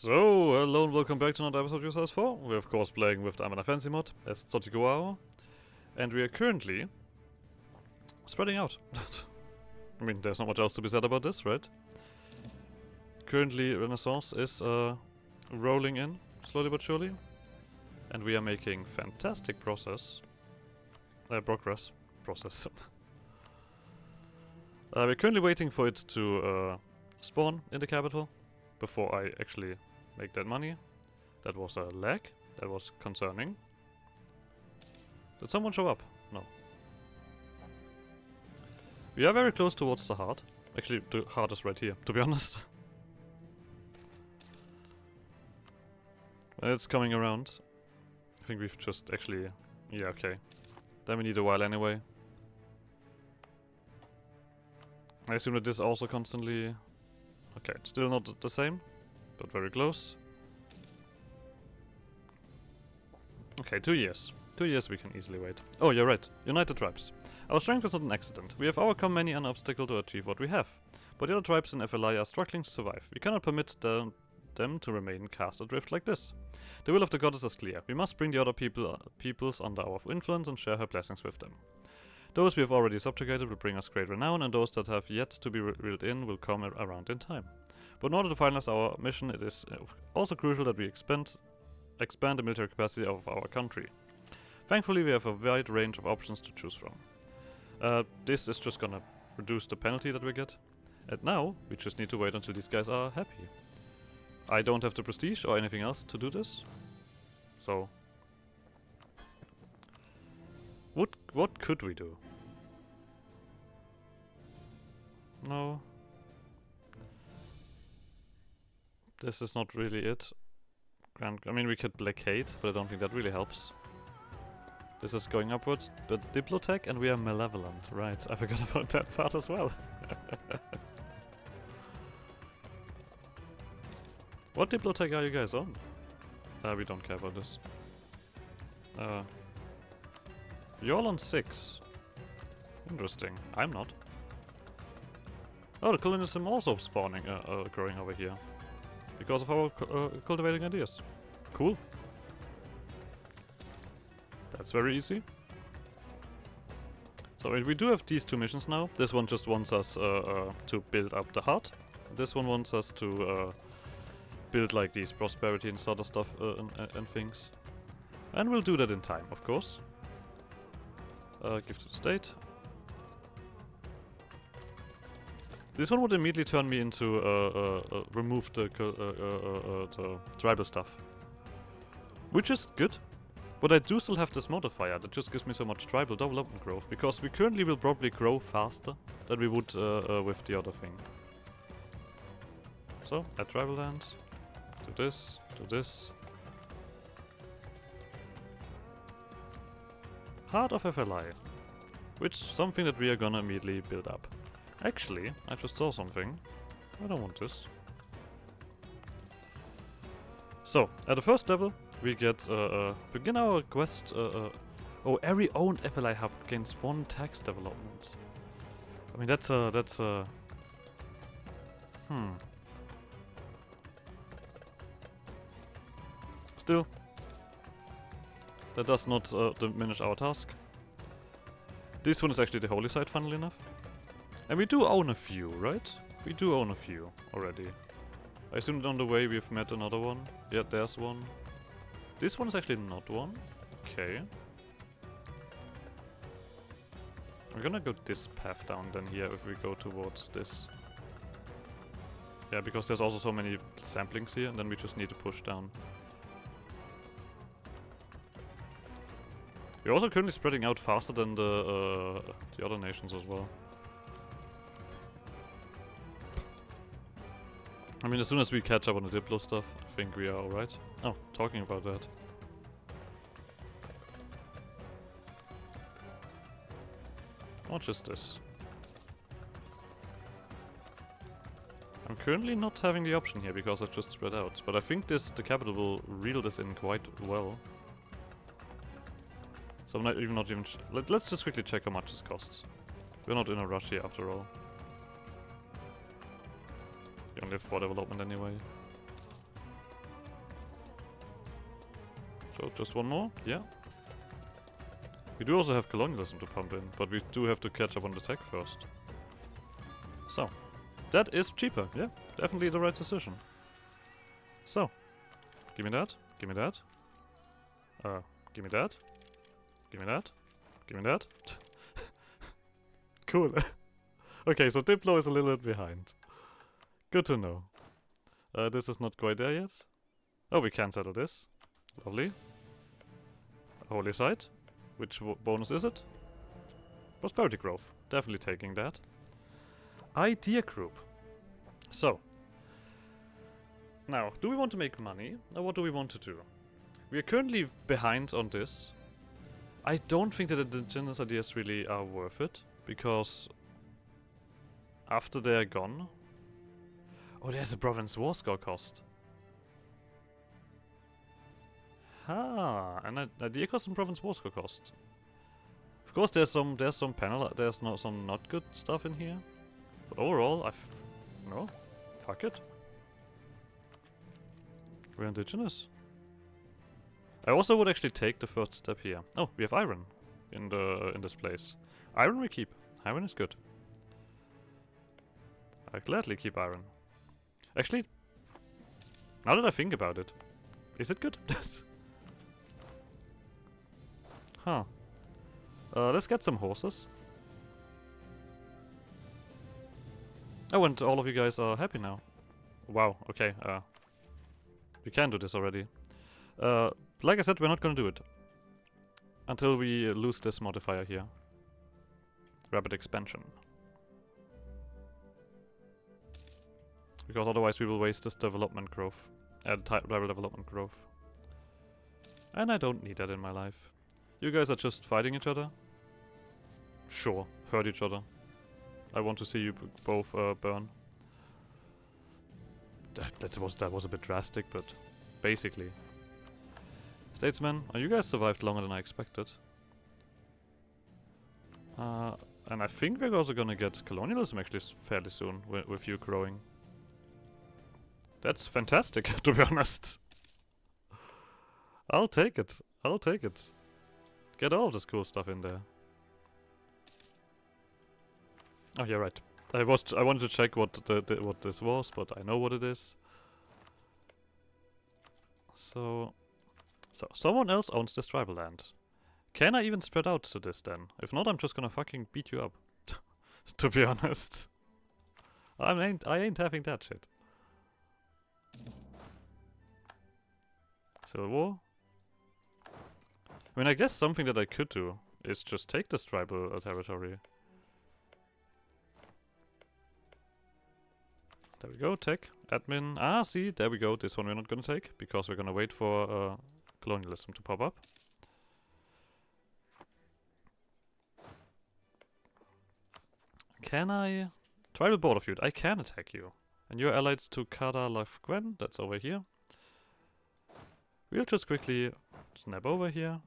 So, hello and welcome back to another episode of EU4. We're of course playing with the Anbennar fancy mod as Xoti'Guao, and we are currently spreading out. I mean, there's not much else to be said about this, right? Currently, Renaissance is rolling in, slowly but surely, and we are making fantastic progress. We're currently waiting for it to spawn in the capital before I actually make that money. That was a lag. That was concerning. Did someone show up? No. We are very close towards the heart. Actually, the heart is right here, to be honest. It's coming around. I think we've just actually... Yeah, okay. Then we need a while anyway. I assume that this also constantly... Okay, it's still not the same, but very close. Okay, 2 years. 2 years we can easily wait. Oh, you're right. United tribes. Our strength is not an accident. We have overcome many an obstacle to achieve what we have. But the other tribes in FLI are struggling to survive. We cannot permit them to remain cast adrift like this. The will of the goddess is clear. We must bring the other peoples under our influence and share her blessings with them. Those we have already subjugated will bring us great renown, and those that have yet to be reeled in will come around in time. But in order to finalize our mission, it is also crucial that we expand the military capacity of our country. Thankfully, we have a wide range of options to choose from. This is just gonna reduce the penalty that we get. And now, we just need to wait until these guys are happy. I don't have the prestige or anything else to do this. So... What could we do? No. This is not really it. I mean, we could blockade, but I don't think that really helps. This is going upwards, but Diplotech and we are malevolent. Right, I forgot about that part as well. What Diplotech are you guys on? We don't care about this. You're all on 6. Interesting. I'm not. Oh, the colonialism also spawning, growing over here. Because of our cultivating ideas. Cool. That's very easy. So we do have these 2 missions now. This one just wants us to build up the heart. This one wants us to build like these prosperity and sort of stuff and things. And we'll do that in time, of course. Give to the state. This one would immediately turn me into remove the tribal stuff, which is good. But I do still have this modifier that just gives me so much tribal development growth, because we currently will probably grow faster than we would with the other thing. So add tribal lands. Do this. Do this. Heart of FLI, which is something that we are gonna immediately build up. Actually, I just saw something. I don't want this. So, at the first level, we get begin our quest. Oh, every owned FLI hub gains 1 tax development. I mean, that's a. Still. That does not diminish our task. This one is actually the holy site, funnily enough. And we do own a few, right? We do own a few already. I assume that on the way we've met another one. Yeah, there's one. This one is actually not one. Okay. We're gonna go this path down then here if we go towards this. Yeah, because there's also so many samplings here, and then we just need to push down. We're also currently spreading out faster than the other nations as well. I mean, as soon as we catch up on the Diplo stuff, I think we are alright. Oh, talking about that. How much is this? I'm currently not having the option here because I've just spread out, but I think the capital will reel this in quite well. So I'm not even... Let's just quickly check how much this costs. We're not in a rush here after all. You only have 4 development anyway. So just one more, yeah. We do also have colonialism to pump in, but we do have to catch up on the tech first. So, that is cheaper, yeah. Definitely the right decision. So, give me that, give me that. Give me that. Give me that. Give me that. Cool. Okay, so Diplo is a little bit behind. Good to know. This is not quite there yet. Oh, we can settle this. Lovely. Holy site. Which bonus is it? Prosperity growth. Definitely taking that. Idea group. So. Now, do we want to make money? Or what do we want to do? We are currently behind on this. I don't think that the indigenous ideas really are worth it. Because after they're gone... Oh, there's a province war score cost. An idea cost and province war score cost. Of course, there's some some not good stuff in here, but overall, no, fuck it. We're indigenous. I also would actually take the first step here. Oh, we have iron in this place. Iron we keep. Iron is good. I gladly keep iron. Actually, now that I think about it, is it good? Huh. Let's get some horses. Oh, and all of you guys are happy now. Wow, okay. We can do this already. Like I said, we're not gonna do it. Until we lose this modifier here. Rapid expansion. Because otherwise we will waste this development growth. Tribal development growth. And I don't need that in my life. You guys are just fighting each other? Sure, hurt each other. I want to see you both burn. That was a bit drastic, but basically. Statesmen, you guys survived longer than I expected. And I think we're also gonna get colonialism actually fairly soon, with you growing. That's fantastic, to be honest. I'll take it. I'll take it. Get all of this cool stuff in there. Oh yeah, right. I wanted to check what what this was, but I know what it is. So someone else owns this tribal land. Can I even spread out to this then? If not, I'm just gonna fucking beat you up. To be honest. I ain't having that shit. Civil War? I mean, I guess something that I could do is just take this tribal territory. There we go, tech, admin. Ah, see, there we go. This one we're not gonna take, because we're gonna wait for colonialism to pop up. Can I... Tribal border feud, I can attack you. And you're allied to Kadalafgwen, that's over here. We'll just quickly snap over here,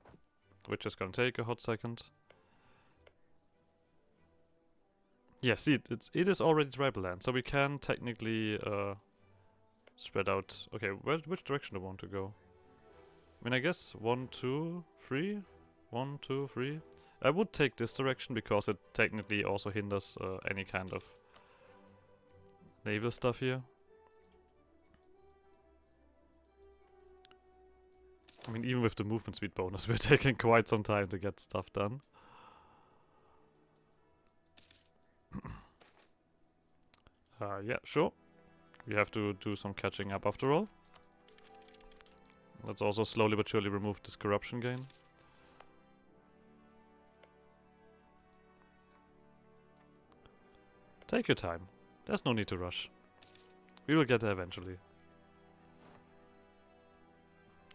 which is gonna take a hot second. Yeah, see, it is already tribal land, so we can technically spread out. Okay, which direction do I want to go? I mean, I guess 1, 2, 3. 1, 2, 3. I would take this direction because it technically also hinders any kind of naval stuff here. I mean, even with the movement speed bonus, we're taking quite some time to get stuff done. Yeah, sure. We have to do some catching up after all. Let's also slowly but surely remove this corruption gain. Take your time. There's no need to rush. We will get there eventually.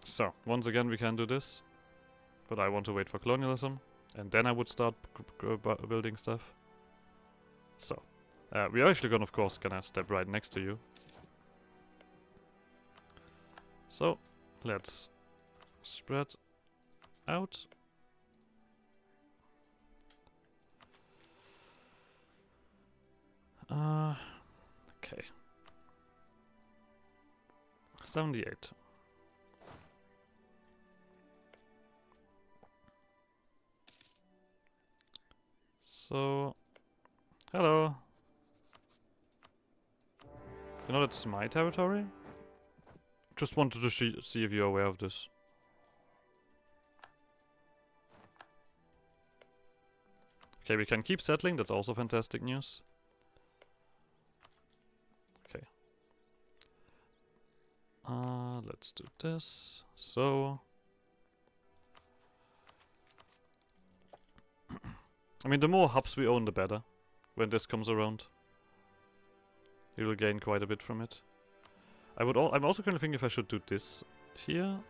So, once again we can do this. But I want to wait for colonialism. And then I would start building stuff. So, we are actually of course gonna step right next to you. So, let's spread out. Okay. 78. So, hello. You know that's my territory? Just wanted to see if you're aware of this. Okay, we can keep settling, that's also fantastic news. Okay. Let's do this. So... I mean, the more hubs we own, the better. When this comes around. We will gain quite a bit from it. I'm also kind of thinking if I should do this here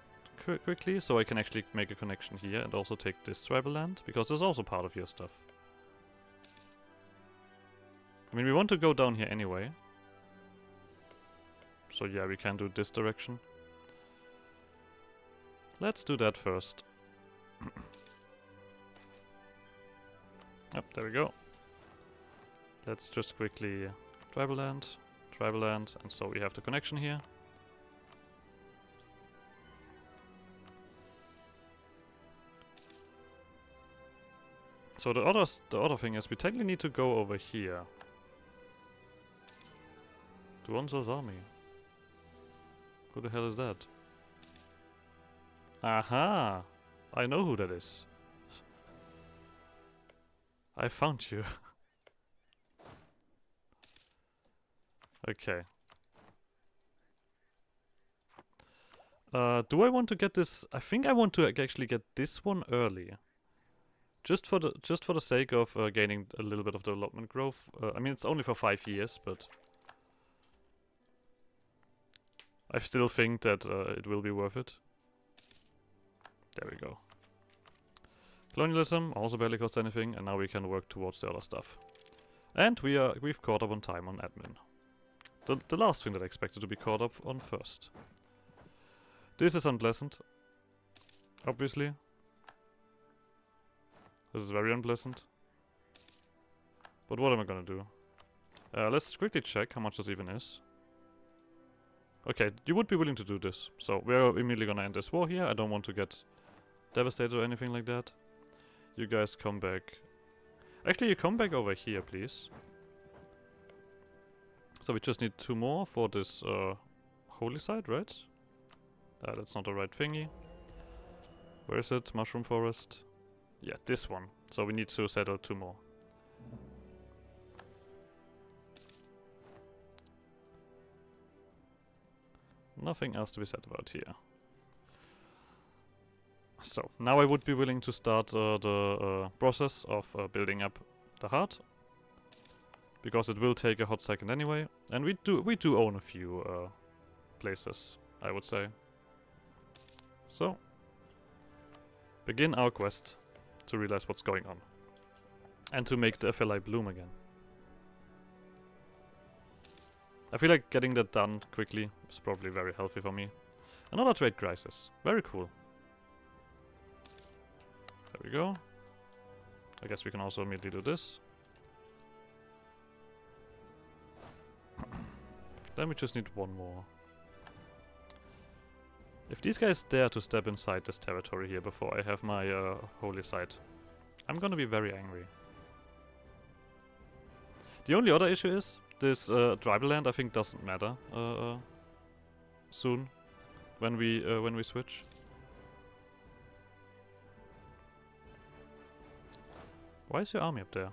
quickly, so I can actually make a connection here and also take this tribal land, because it's also part of your stuff. I mean, we want to go down here anyway. So yeah, we can do this direction. Let's do that first. Yep, there we go. Let's just quickly tribal land, and so we have the connection here. So the other thing is we technically need to go over here. To Onzo's army. Who the hell is that? Aha! I know who that is. I found you. Okay. Do I want to get this? I think I want to actually get this one early. Just for the sake of gaining a little bit of development growth. I mean, it's only for 5 years, but I still think that it will be worth it. There we go. Colonialism also barely costs anything, and now we can work towards the other stuff. And we've caught up on time on admin. The last thing that I expected to be caught up on first. This is unpleasant. Obviously. This is very unpleasant. But what am I gonna do? Let's quickly check how much this even is. Okay, you would be willing to do this. So we're immediately gonna end this war here. I don't want to get devastated or anything like that. You guys come back. Actually, you come back over here, please. So we just need 2 more for this holy site, right? That's not the right thingy. Where is it? Mushroom forest. Yeah, this one. So we need to settle 2 more. Nothing else to be said about here. So, now I would be willing to start the process of building up the heart. Because it will take a hot second anyway. And we do own a few places, I would say. So, begin our quest to realize what's going on. And to make the FLI bloom again. I feel like getting that done quickly is probably very healthy for me. Another trade crisis. Very cool. There we go. I guess we can also immediately do this. Then we just need 1 more. If these guys dare to step inside this territory here before I have my holy site, I'm gonna be very angry. The only other issue is this tribal land I think doesn't matter soon when we switch. Why is your army up there?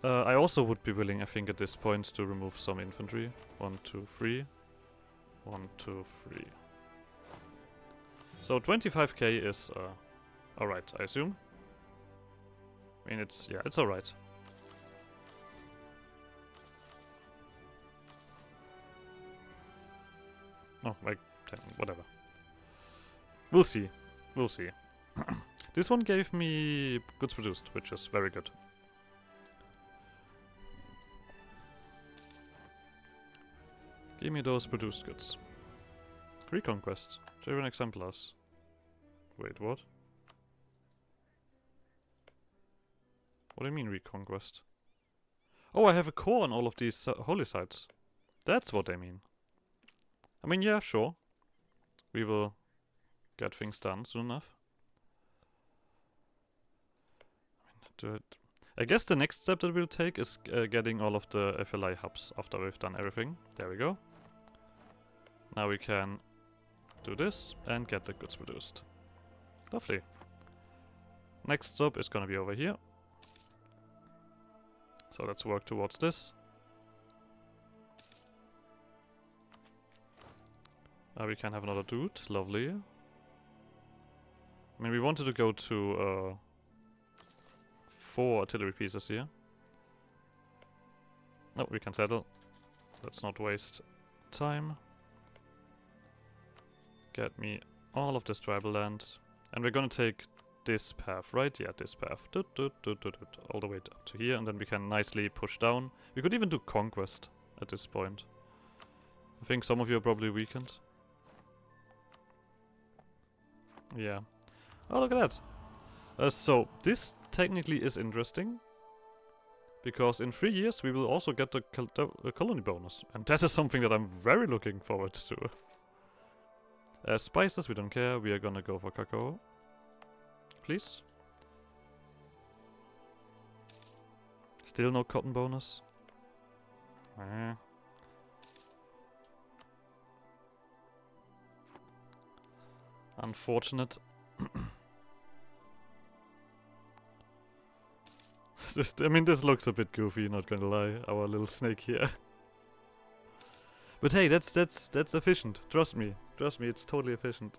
I also would be willing, I think, at this point to remove some infantry. 1, 2, 3. 1, 2, 3. So 25k is alright, I assume. I mean, it's alright. Oh, like, whatever. We'll see. We'll see. This one gave me goods produced, which is very good. Give me those produced goods. Reconquest. German exemplars. Wait, what? What do you mean reconquest? Oh, I have a core on all of these holy sites. That's what they mean. I mean, yeah, sure. We will get things done soon enough. do it. I guess the next step that we'll take is getting all of the FLI hubs after we've done everything. There we go. Now we can do this and get the goods produced. Lovely. Next stop is gonna be over here. So let's work towards this. We can have another dude. Lovely. I mean, we wanted to go to 4 artillery pieces here. No, we can settle. Let's not waste time. Get me all of this tribal land. And we're gonna take this path, right? Yeah, this path. All the way up to here, and then we can nicely push down. We could even do conquest at this point. I think some of you are probably weakened. Yeah. Oh, look at that. So, this technically is interesting. Because in 3 years we will also get the colony bonus. And that is something that I'm very looking forward to. Spices, we don't care. We are gonna go for cacao. Please. Still no cotton bonus. Unfortunate. I mean, this looks a bit goofy, not gonna lie. Our little snake here. But hey, that's efficient. Trust me. Trust me, it's totally efficient.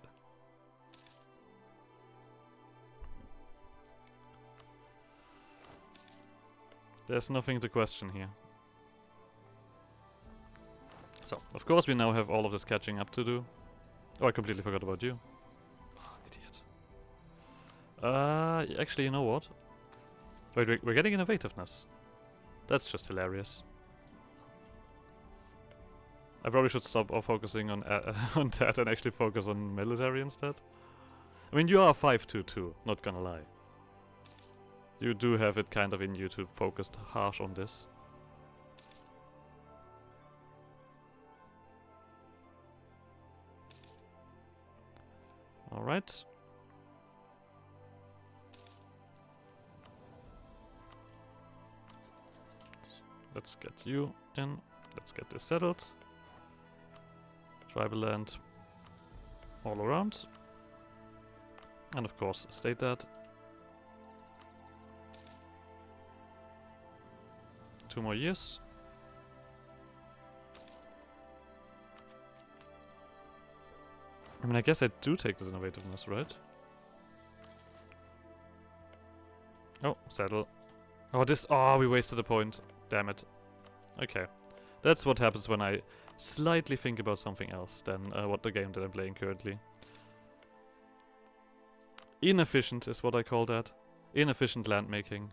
There's nothing to question here. So, of course we now have all of this catching up to do. Oh, I completely forgot about you. Oh, idiot. Actually, you know what? Wait, we're getting innovativeness. That's just hilarious. I probably should stop focusing on on that and actually focus on military instead. I mean, you are 522, not gonna lie. You do have it kind of in you to focus harsh on this. Alright. Let's get you in. Let's get this settled. Tribal land all around. And of course, state that. 2 more years. I mean, I guess I do take this innovativeness, right? Oh, settle. Oh, this. Oh, we wasted a point. Damn it. Okay. That's what happens when I slightly think about something else than what the game that I'm playing currently. Inefficient is what I call that. Inefficient land making.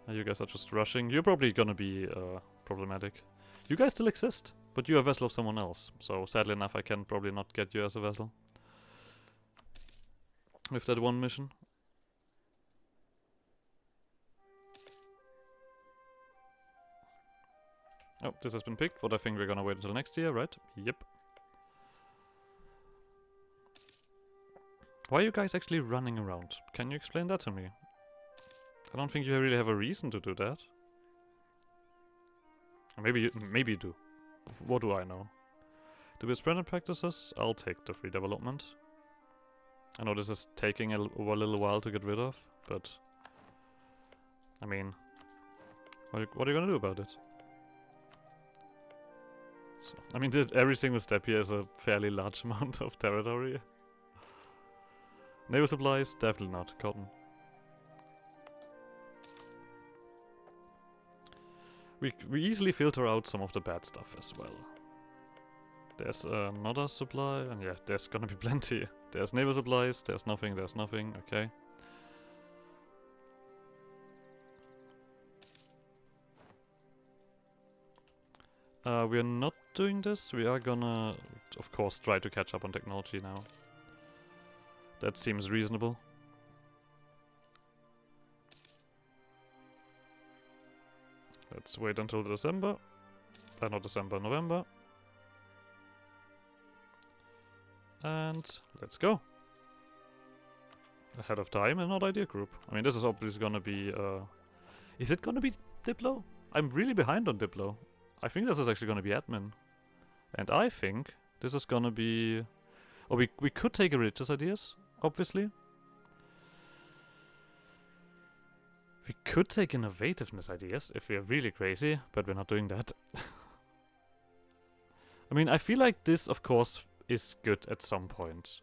You guys are just rushing. You're probably gonna be problematic. You guys still exist, but you're a vessel of someone else. So sadly enough, I can probably not get you as a vessel. With that one mission. Oh, this has been picked, but I think we're gonna wait until next year, right? Yep. Why are you guys actually running around? Can you explain that to me? I don't think you really have a reason to do that. Maybe you do. What do I know? Do we spread practices? I'll take the free development. I know this is taking a little while to get rid of, but I mean, what are you gonna do about it? So, I mean, every single step here is a fairly large amount of territory. Naval supplies? Definitely not. Cotton. We easily filter out some of the bad stuff as well. There's another supply, and yeah, there's gonna be plenty. There's naval supplies, there's nothing, okay. We are not doing this. We are gonna, of course, try to catch up on technology now. That seems reasonable. Let's wait until December. Not December, November. And let's go. ahead of time and not idea group. I mean, this is obviously gonna be, is it gonna be Diplo? I'm really behind on Diplo. I think this is actually gonna be admin. And I think this is gonna be, or we could take a religious ideas, obviously. We could take innovativeness ideas if we are really crazy, but we're not doing that. I mean, I feel like this, of course, is good at some point.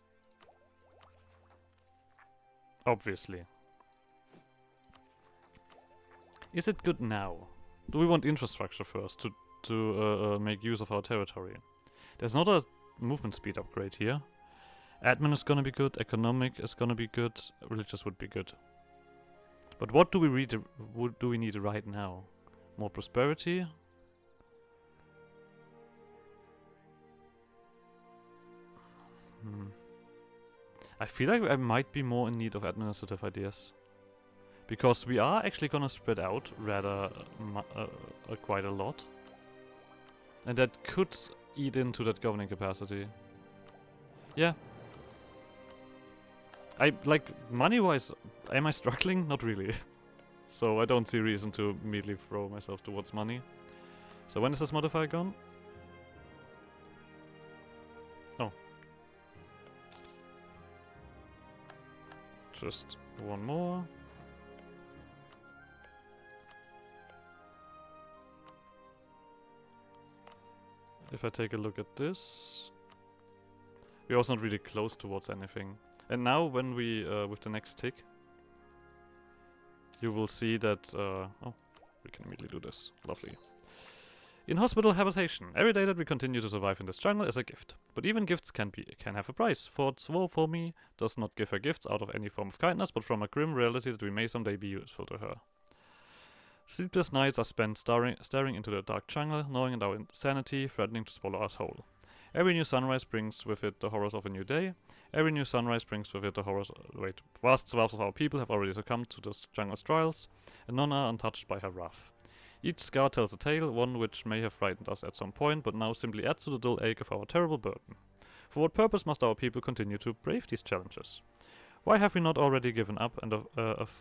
Obviously. Is it good now? Do we want infrastructure first to make use of our territory? There's not a movement speed upgrade here. Admin is gonna be good, economic is gonna be good, religious would be good. But what do we need right now? More prosperity? I feel like I might be more in need of administrative ideas. Because we are actually gonna spread out rather quite a lot. And that could eat into that governing capacity. Yeah. Money-wise, am I struggling? Not really. So I don't see reason to immediately throw myself towards money. So when is this modifier gone? Oh. Just one more. If I take a look at this, we're also not really close towards anything. And now when we, with the next tick, you will see that, oh, we can immediately do this. Lovely. Inhospitable habitation. Every day that we continue to survive in this jungle is a gift. But even gifts can have a price. For Tswohvwoh'ii does not give her gifts out of any form of kindness, but from a grim reality that we may someday be useful to her. Sleepless nights are spent staring into the dark jungle, knowing that our insanity threatening to swallow us whole. Every new sunrise brings with it the horrors of a new day. Every new sunrise brings with it the horrors... Wait, vast swaths of our people have already succumbed to this jungle's trials, and none are untouched by her wrath. Each scar tells a tale, one which may have frightened us at some point, but now simply adds to the dull ache of our terrible burden. For what purpose must our people continue to brave these challenges? Why have we not already given up and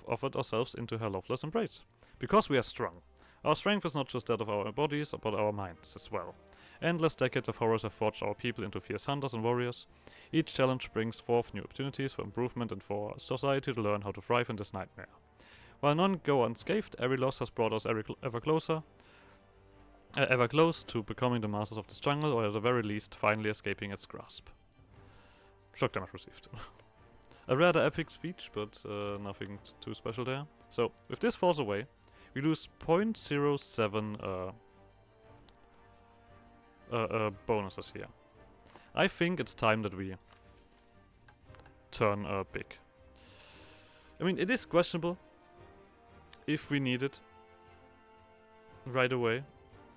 offered ourselves into her loveless embrace? Because we are strong. Our strength is not just that of our bodies, but our minds as well. Endless decades of horrors have forged our people into fierce hunters and warriors. Each challenge brings forth new opportunities for improvement and for society to learn how to thrive in this nightmare. While none go unscathed, every loss has brought us ever close to becoming the masters of this jungle, or at the very least, finally escaping its grasp. Shock damage received. A rather epic speech, but nothing too special there. So, if this falls away, we lose 0.07 bonuses here. I think it's time that we turn big. I mean, it is questionable if we need it right away.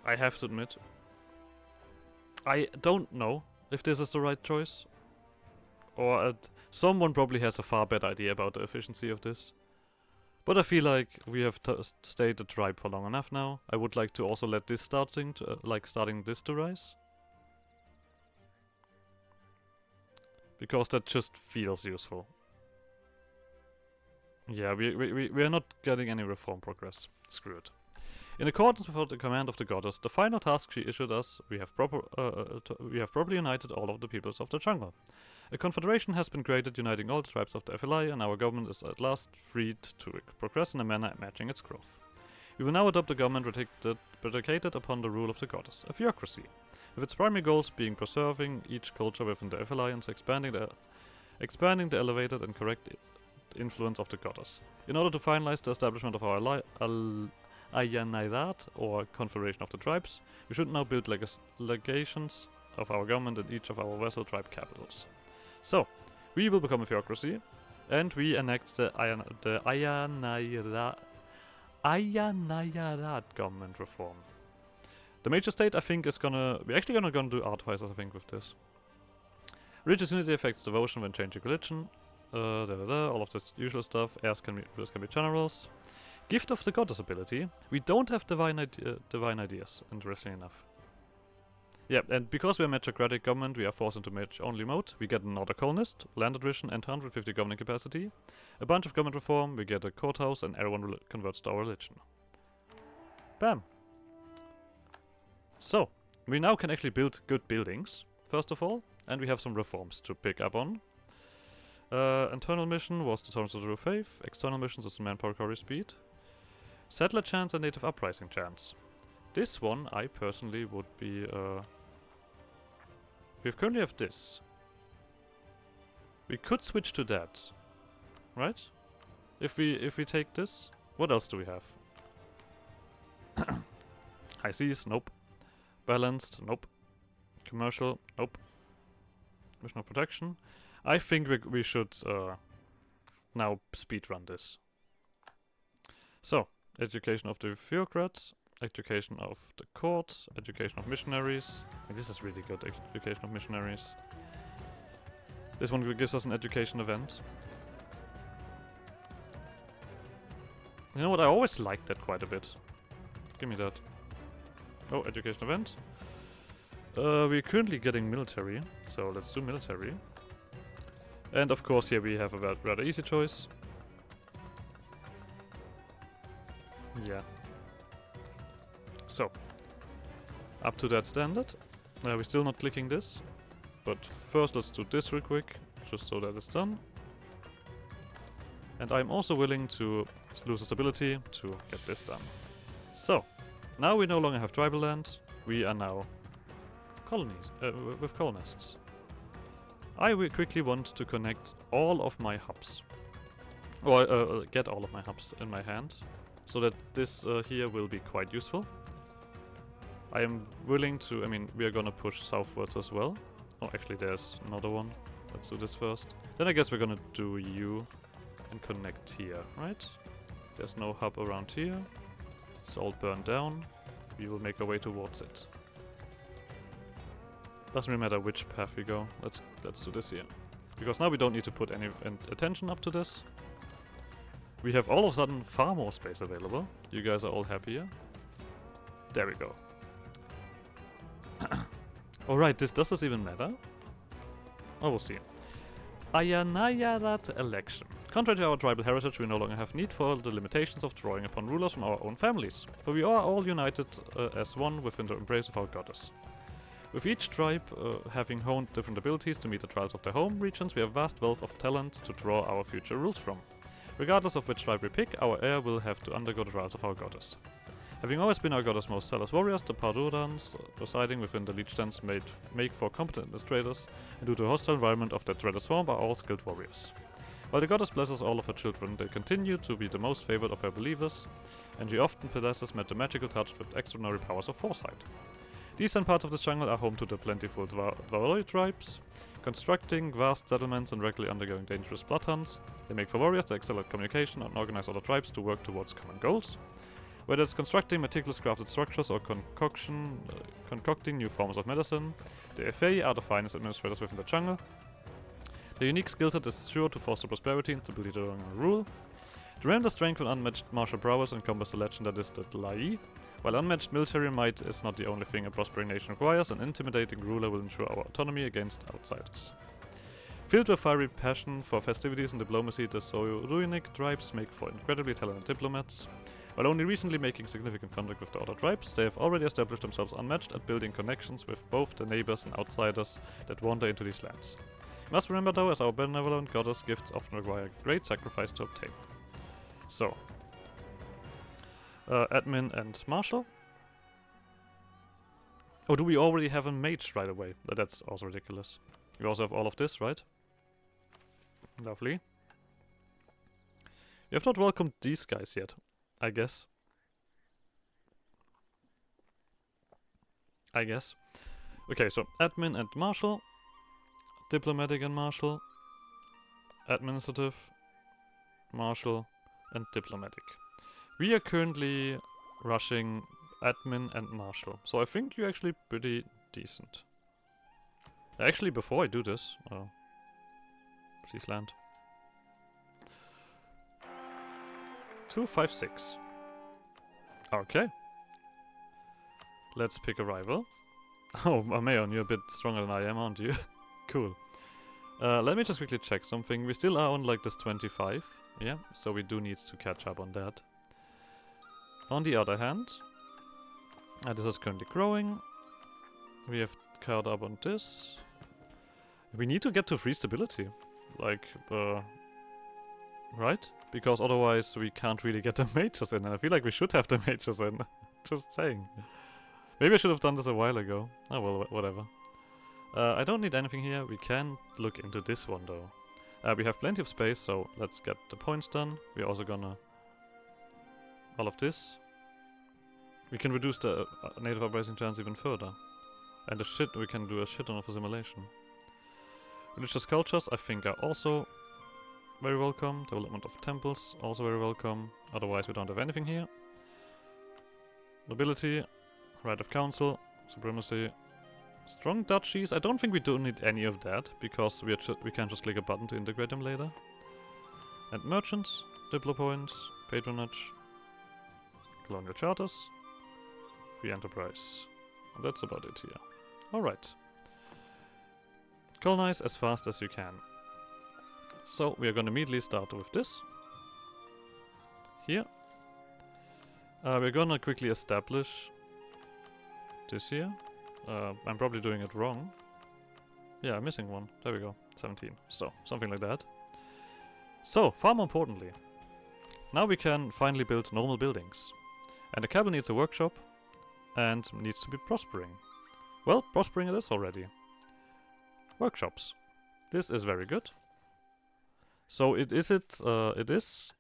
I have to admit. I don't know if this is the right choice. Or someone probably has a far better idea about the efficiency of this. But I feel like we have stayed the tribe for long enough now. I would like to also let this starting this to rise. Because that just feels useful. Yeah, we are not getting any reform progress. Screw it. In accordance with the command of the goddess, the final task she issued us, we have properly united all of the peoples of the jungle. A confederation has been created uniting all the tribes of the FLI, and our government is at last freed to progress in a manner matching its growth. We will now adopt a government predicated upon the rule of the goddess, a theocracy, with its primary goals being preserving each culture within the FLI and expanding the elevated and correct influence of the goddess. In order to finalize the establishment of our Ayanairat, or Confederation of the Tribes, we should now build legations of our government in each of our vassal tribe capitals. So, we will become a theocracy, and we enact the Ayanairat government reform. The major state, I think, is we're actually gonna do artificers, I think, with this. Religious unity affects devotion when changing religion. All of this usual stuff. Heirs can be generals. Gift of the goddess ability. We don't have divine ideas, interesting enough. Yeah, and because we're a metrocratic government, we are forced into match-only mode. We get another colonist, land attrition, and 150 governing capacity. A bunch of government reform, we get a courthouse, and everyone converts to our religion. Bam! So, we now can actually build good buildings, first of all, and we have some reforms to pick up on. Internal mission was the tolerance of zero faith. External missions is manpower recovery speed. Settler chance and native uprising chance. This one, I personally would be... we currently have this. We could switch to that, right? If we take this, what else do we have? High seas, nope. Balanced, nope. Commercial, nope. Mission of protection. I think we should now speedrun this. So, education of the bureaucrats, education of the courts, education of missionaries. And this is really good, education of missionaries. This one gives us an education event. You know what, I always liked that quite a bit. Give me that. Oh, education event. We're currently getting military, so let's do military. And of course here we have a rather easy choice. Yeah. So, up to that standard. We're still not clicking this. But first let's do this real quick, just so that it's done. And I'm also willing to lose the stability to get this done. So, now we no longer have tribal land, we are now colonies, with colonists. I will quickly want to connect all of my hubs. Or get all of my hubs in my hand. So that this here will be quite useful. I am willing to, I mean, we are gonna push southwards as well. Oh, actually there's another one. Let's do this first. Then I guess we're gonna do you and connect here, right? There's no hub around here. It's all burned down. We will make our way towards it. Doesn't really matter which path we go. Let's do this here. Because now we don't need to put any attention up to this. We have all of a sudden far more space available. You guys are all happier. There we go. Alright, does this even matter? Oh, we'll see. Ayanayarat election. Contrary to our tribal heritage, we no longer have need for the limitations of drawing upon rulers from our own families, for we are all united as one within the embrace of our goddess. With each tribe having honed different abilities to meet the trials of their home regions, we have a vast wealth of talent to draw our future rules from. Regardless of which tribe we pick, our heir will have to undergo the trials of our goddess. Having always been our goddess' most zealous warriors, the Padurans residing within the Liechtensteins make for competent administrators, and due to the hostile environment of their dreaded swamp are all skilled warriors. While the goddess blesses all of her children, they continue to be the most favored of her believers, and she often possesses the magical touch with extraordinary powers of foresight. The eastern parts of this jungle are home to the plentiful Tswohvwoh'ii tribes, constructing vast settlements and regularly undergoing dangerous blood hunts. They make for warriors that excel at communication and organize other tribes to work towards common goals. Whether it's constructing meticulous crafted structures or concocting new forms of medicine, the FA are the finest administrators within the jungle. Their unique skill set is sure to foster prosperity and stability during our rule. The tremendous strength and unmatched martial prowess encompass the legend that is the Lai. While unmatched military might is not the only thing a prospering nation requires, an intimidating ruler will ensure our autonomy against outsiders. Filled with fiery passion for festivities and diplomacy, the Xoti'Guao tribes make for incredibly talented diplomats. While only recently making significant contact with the other tribes, they have already established themselves unmatched at building connections with both the neighbors and outsiders that wander into these lands. You must remember though, as our benevolent goddess, gifts often require great sacrifice to obtain. So, admin and marshal. Oh, do we already have a mage right away? That's also ridiculous. We also have all of this, right? Lovely. You have not welcomed these guys yet, I guess. Okay, so admin and marshal. Diplomatic and marshal. Administrative. Marshal. And diplomatic. We are currently rushing admin and marshal. So I think you're actually pretty decent. Actually, before I do this... please land. 256. Okay. Let's pick a rival. Oh, Mayon, you're a bit stronger than I am, aren't you? Cool. Let me just quickly check something. We still are on like this 25. Yeah, so we do need to catch up on that. On the other hand, this is currently growing. We have caught up on this. We need to get to 3 stability. Like, right? Because otherwise we can't really get the mages in. And I feel like we should have the mages in. Just saying. Maybe I should have done this a while ago. Oh well, whatever. I don't need anything here. We can look into this one though. We have plenty of space, so let's get the points done. We're also gonna... all of this. We can reduce the native uprising chance even further. And we can do a shit ton of assimilation. Religious cultures, I think, are also very welcome. Development of temples, also very welcome. Otherwise, we don't have anything here. Nobility, right of council, supremacy, strong duchies. I don't think we do need any of that, because we can just click a button to integrate them later. And merchants, diplo points, patronage, colonial charters, free enterprise. And that's about it here. Alright. Colonize as fast as you can. So we are going to immediately start with this. Here. We're going to quickly establish this here. I'm probably doing it wrong. Yeah, I'm missing one. There we go. 17. So, something like that. So, far more importantly, now we can finally build normal buildings. And the capital needs a workshop and needs to be prospering. Well, prospering it is already. Workshops. This is very good. So it is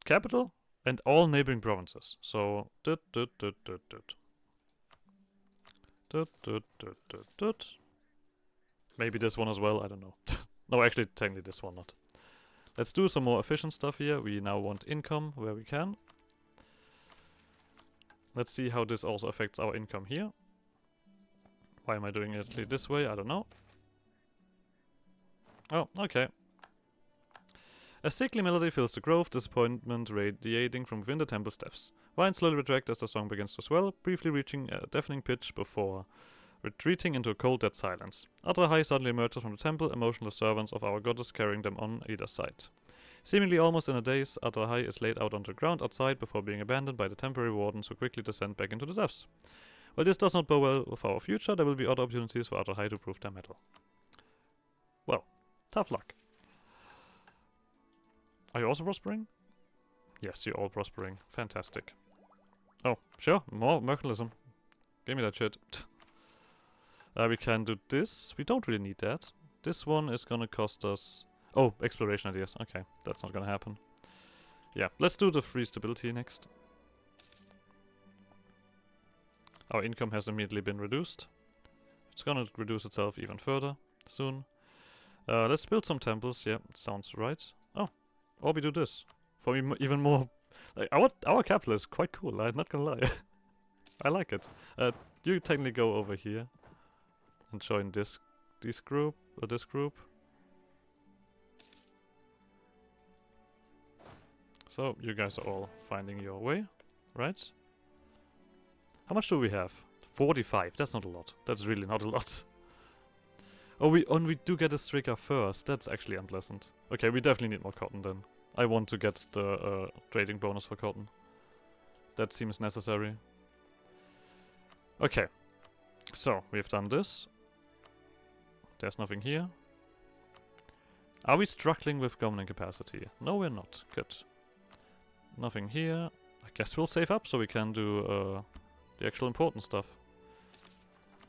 capital and all neighboring provinces. So maybe this one as well, I don't know. No, actually technically this one not. Let's do some more efficient stuff here. We now want income where we can. Let's see how this also affects our income here. Why am I doing it this way? I don't know. Oh, okay. A sickly melody fills the grove, disappointment radiating from within the temple steps. Vines slowly retract as the song begins to swell, briefly reaching a deafening pitch before retreating into a cold dead silence. Adrahai suddenly emerges from the temple, emotionless servants of our goddess carrying them on either side. Seemingly almost in a daze, Adrahai is laid out on the ground outside before being abandoned by the temporary wardens who quickly descend back into the depths. While this does not bode well for our future, there will be other opportunities for Adrahai to prove their mettle. Well, tough luck. Are you also prospering? Yes, you're all prospering. Fantastic. Oh, sure, more mercantilism. Give me that shit. We can do this. We don't really need that. This one is gonna cost us... Oh, exploration ideas. Okay, that's not gonna happen. Yeah, let's do the free stability next. Our income has immediately been reduced. It's gonna reduce itself even further soon. Let's build some temples. Yeah, sounds right. Oh, or we do this. For me, even more... Like, our capital is quite cool, I'm not gonna lie. I like it. You technically go over here and join this group, or this group. So, you guys are all finding your way, right? How much do we have? 45, that's not a lot. That's really not a lot. Oh, we do get a striker first. That's actually unpleasant. Okay, we definitely need more cotton then. I want to get the trading bonus for cotton. That seems necessary. Okay. So, we've done this. There's nothing here. Are we struggling with governing capacity? No, we're not. Good. Nothing here. I guess we'll save up so we can do the actual important stuff.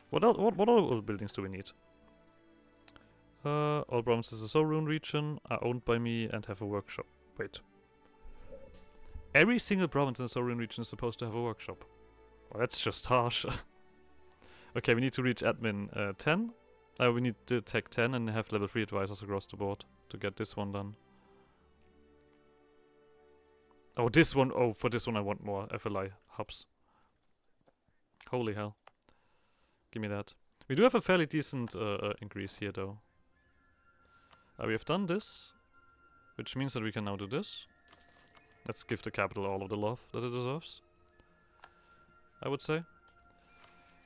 What else? What other buildings do we need? All provinces of the Sorun region are owned by me and have a workshop. Wait. Every single province in the Sorun region is supposed to have a workshop. Well, that's just harsh. Okay, we need to reach admin 10. We need to tech 10 and have level 3 advisors across the board to get this one done. Oh, this one. Oh, for this one I want more FLI hubs. Holy hell. Give me that. We do have a fairly decent increase here though. We have done this, which means that we can now do this. Let's give the capital all of the love that it deserves, I would say.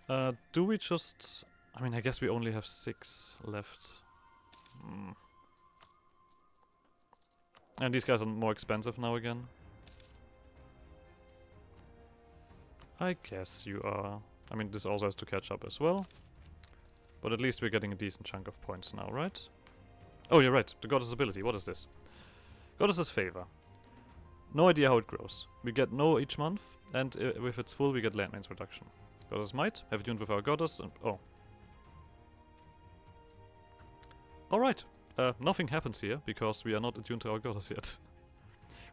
Do we just... I mean, I guess we only have 6 left. And these guys are more expensive now again. I guess you are... I mean, this also has to catch up as well. But at least we're getting a decent chunk of points now, right? Oh, you're right. The goddess ability. What is this? Goddess's favor. No idea how it grows. We get no each month, and if it's full, we get landmains reduction. Goddess might. Have it tuned with our goddess, and... oh. Alright. Nothing happens here, because we are not attuned to our goddess yet.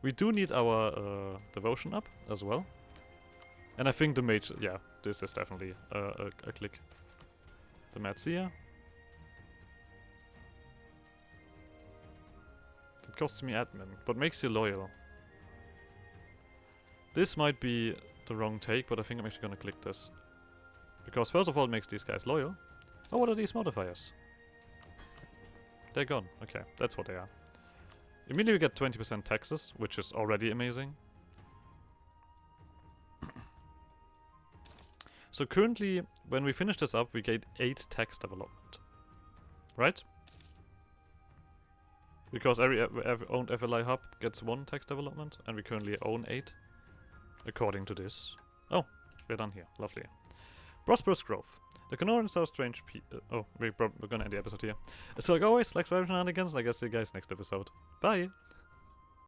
We do need our devotion up, as well. And I think the mage... yeah, this is definitely a click. The Matsia. It costs me admin, but makes you loyal. This might be the wrong take, but I think I'm actually gonna click this. Because first of all, it makes these guys loyal. Oh, what are these modifiers? They're gone. Okay, that's what they are. Immediately we get 20% taxes, which is already amazing. So currently, when we finish this up, we get 8 tax development. Right? Because every owned FLI hub gets 1 tax development, and we currently own 8. According to this. Oh, we're done here. Lovely. Prosperous growth. The Canorians are strange oh, we're gonna end the episode here. So like always, like shenanigans, and I guess see you guys next episode. Bye!